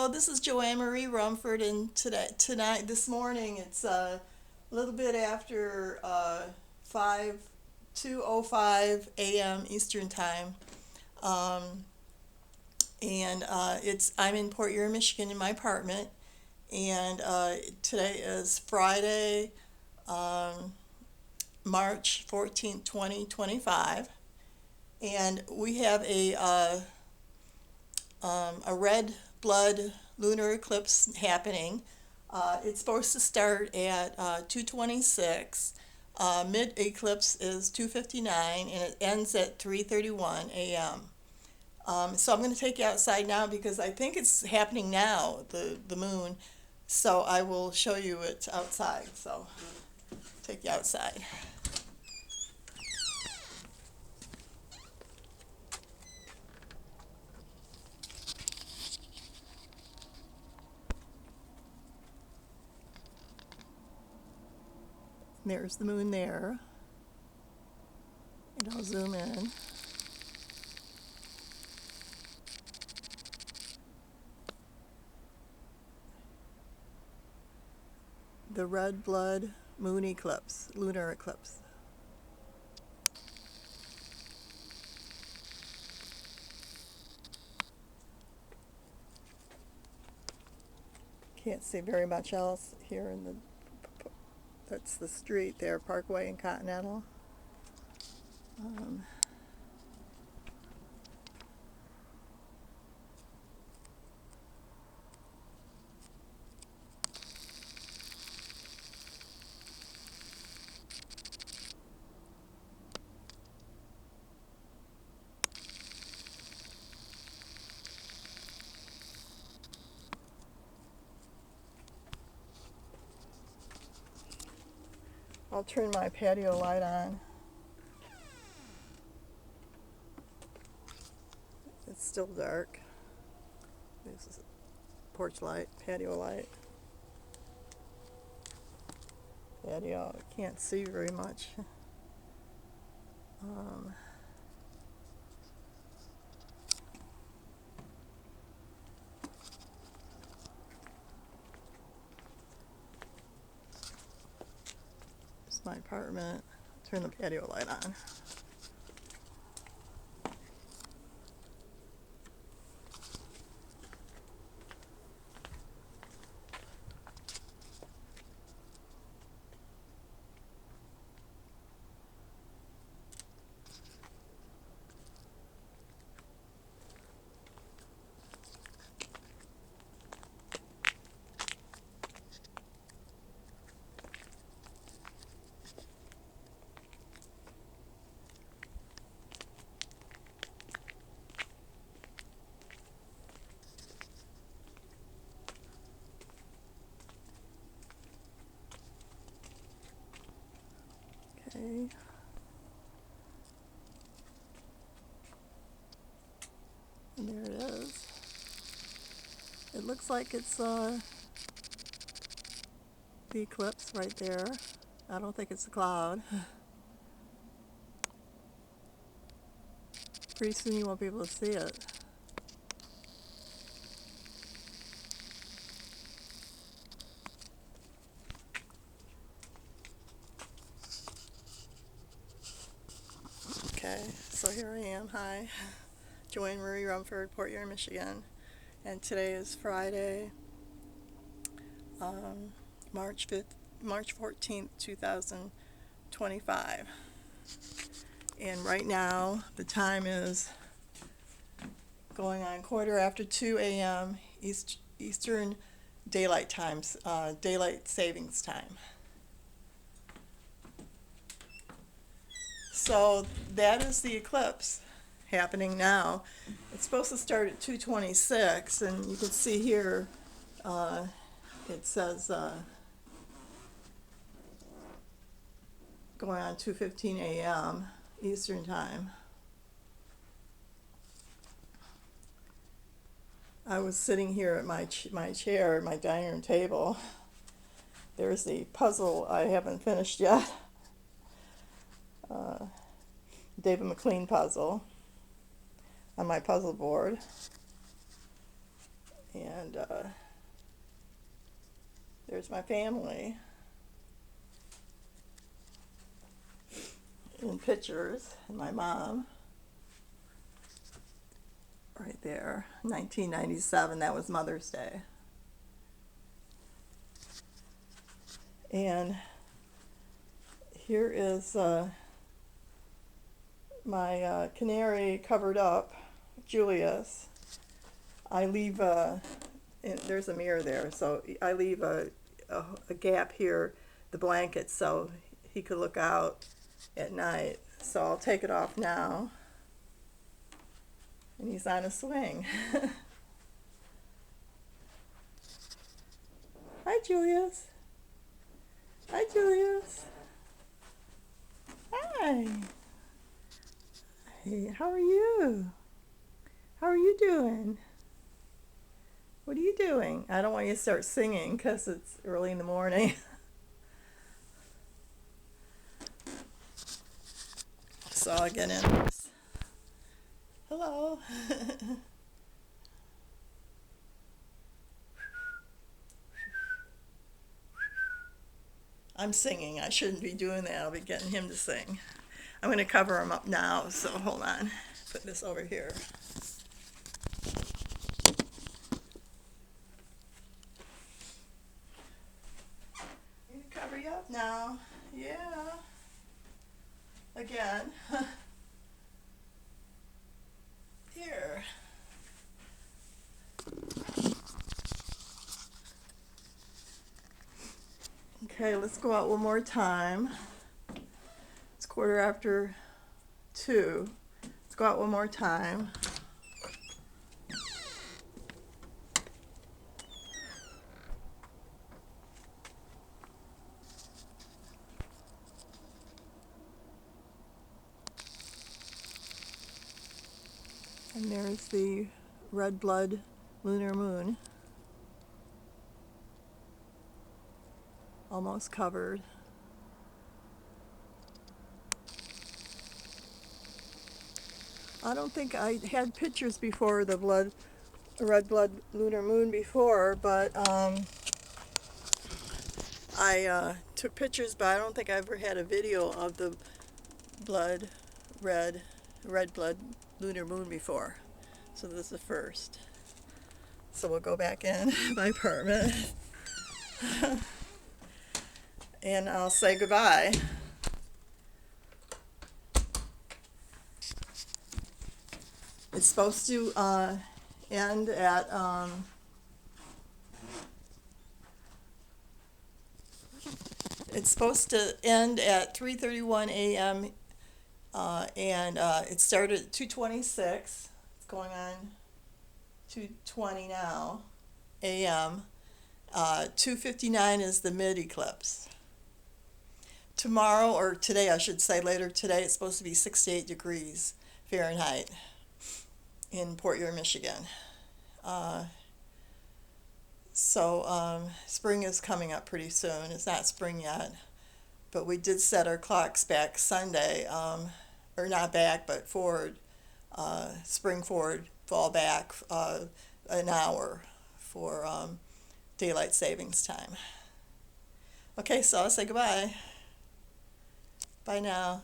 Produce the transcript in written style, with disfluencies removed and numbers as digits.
Hello, this is Joanne Marie Rumford, and this morning, it's a little bit after 5 2:05 a.m. Eastern Time, um, and I'm in Port Erie, Michigan, in my apartment, and today is Friday, um, March 14th, 2025, and we have a red blood lunar eclipse happening. It's supposed to start at 2:26. Mid eclipse is 2:59 and it ends at 3:31 a.m. So I'm going to take you outside now because I think it's happening now, the moon. So I will show you it outside. So take you outside. There's the moon there. And I'll zoom in. The red blood moon eclipse, lunar eclipse. Can't see very much else here in that's the street there, Parkway and Continental. Um, I'll turn my patio light on. It's still dark. This is porch light, patio light. Patio, I can't see very much. Um, it's my apartment. Turn the patio light on. Okay. And there it is. It looks like it's the eclipse right there. I don't think it's a cloud. Pretty soon you won't be able to see it. Okay, so here I am. Hi, Joanne Marie Rumford, Port Erie, Michigan, and today is Friday, um, March 14th, 2025. And right now the time is going on quarter after 2 a.m. Eastern Daylight Times, Daylight Savings Time. So that is the eclipse happening now. It's supposed to start at 2:26, and you can see here it says going on 2:15 a.m. Eastern Time. I was sitting here at my chair at my dining room table. There's the puzzle I haven't finished yet. Uh, David McLean puzzle on my puzzle board. And And there's my family in pictures, and my mom right there, 1997, that was Mother's Day. And here is my canary covered up, Julius. I leave, there's a mirror there, so I leave a gap here, the blanket, so he could look out at night. So I'll take it off now. And he's on a swing. Hi, Julius. Hi, Julius. Hi. Hey, how are you? How are you doing? What are you doing? I don't want you to start singing because it's early in the morning. So I'll get in this. Hello. I'm singing. I shouldn't be doing that. I'll be getting him to sing. I'm going to cover him up now, so hold on. Put this over here. I'm going to cover you up now. Yeah. Again. Here. Okay, let's go out one more time. It's 2:15. Let's go out one more time. And there's the red blood lunar moon. Almost covered. I don't think I had pictures before the red blood lunar moon before, but I took pictures, but I don't think I ever had a video of the red blood lunar moon before. So this is the first. So we'll go back in my apartment and I'll say goodbye. It's supposed to end at it's supposed to end at 3:31 a.m. And it started at 2:26. It's going on 2:20 now a.m. 2:59 is the mid eclipse. Tomorrow, or today I should say, later today, it's supposed to be 68 degrees Fahrenheit in Port Huron, Michigan. So spring is coming up pretty soon. It's not spring yet, but we did set our clocks back Sunday, or not back, but forward, spring forward, fall back an hour for daylight savings time. Okay, so I'll say goodbye. Bye now.